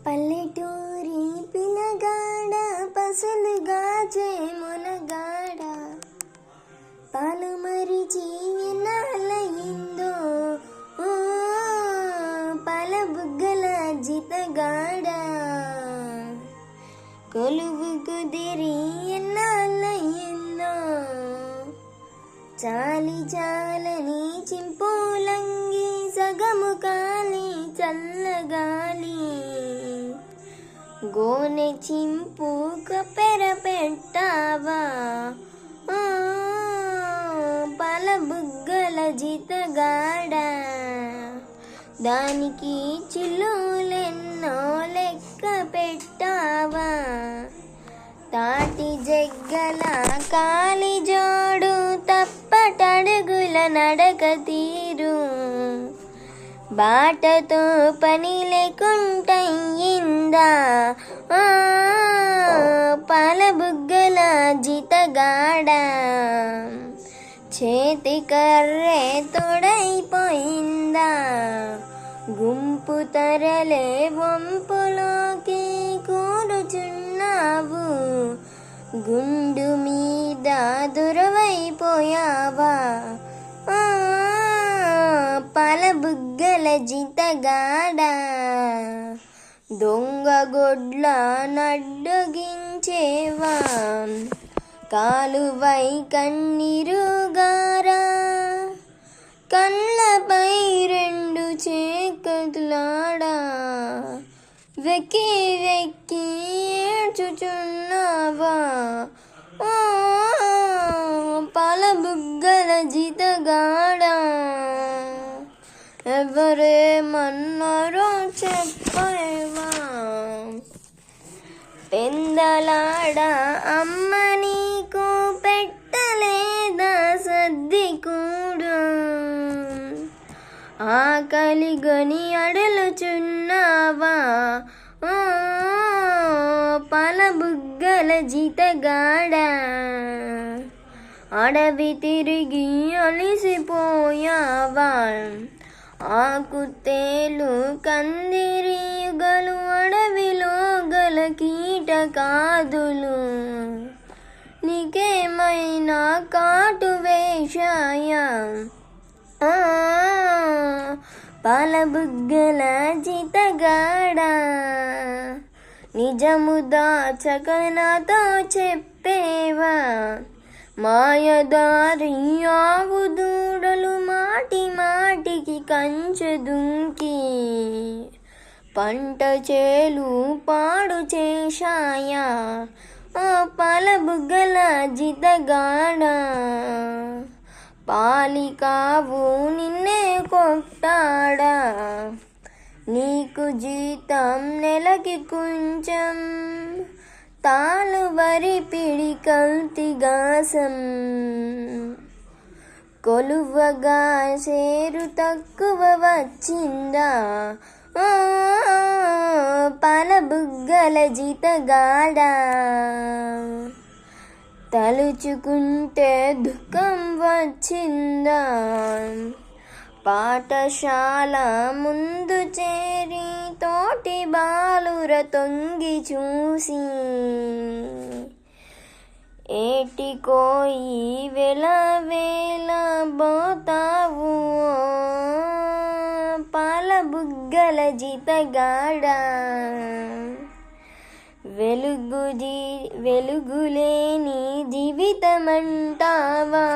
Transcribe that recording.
పల్లెటూరి పిల్లగాడ పసలుగాచే మునగాడ పాలు మరిచి ఎన్నాళ్ళయిందో పాల బుగ్గల జితగాడ కొలువు కుదిరి ఎన్నాళ్ళయిందో చాలి చాలని చింపులంగి సగము కాలి చల్లగాలి గోనె చింపు కప్పెర పెట్టావా పాల బుగ్గల జితగాడ దానికి చిల్లులెన్నో లెక్క పెట్టావా తాటి జగ్గల కాలి జోడు తప్పటడుగుల నడక తీరు బాటతో పని లేకుంటయిందా పాల బుగ్గల జితగాడ చేతి కర్రే తోడైపోయిందా గుంపు తరలే వంపులోకి కూరుచున్నావు గుండు మీద దురవైపోయావా పాల బుగ్గల జితగాడ దొంగ గొడ్ల నడ్డగించేవా కాలువై కన్నీరుగారా కళ్ళపై రెండు చేకట్లాడా వెక్కి వెక్కి ఏడ్చుచున్నావా పాల బుగ్గల జితగాడ ఎవరేమన్నారో చెప్పేవా పెందలాడ అమ్మ నీకు పెట్టలేదా సద్ది కూడా ఆకలిగని అడలుచున్నావా పాల బుగ్గల జితగాడ అడవి తిరిగి అలిసిపోయావా ఆకుతేలు కందిరీగలు అడవిలో గల కీటకాదులు నీకేమైనా కాటు వేశాయా పాల బుగ్గల జితగాడ నిజము దాచక నాతో చెప్పేవా మాయదారి ఆవు దూడలు మాటి మాటికి కంచె దుంకి పంట చేలు పాడు చేశాయా పాల బుగ్గల జితగాడ పాలికావు నిన్నే కొట్టాడా నీకు జీతం నెలకి కొంచెం తాలు వరి పిడి కల్తిగాసం కొలువగా సేరు తక్కువ వచ్చిందా పాల బుగ్గల జితగాడ తలుచుకుంటే దుఃఖం వచ్చిందా పాఠశాల ముందు చేరి తోటి బాలుర తొంగి చూసి ఏటికోయి వెల వేల బోతావు పాల బుగ్గల జితగాడ వెలుగులేని జీవితమంటావా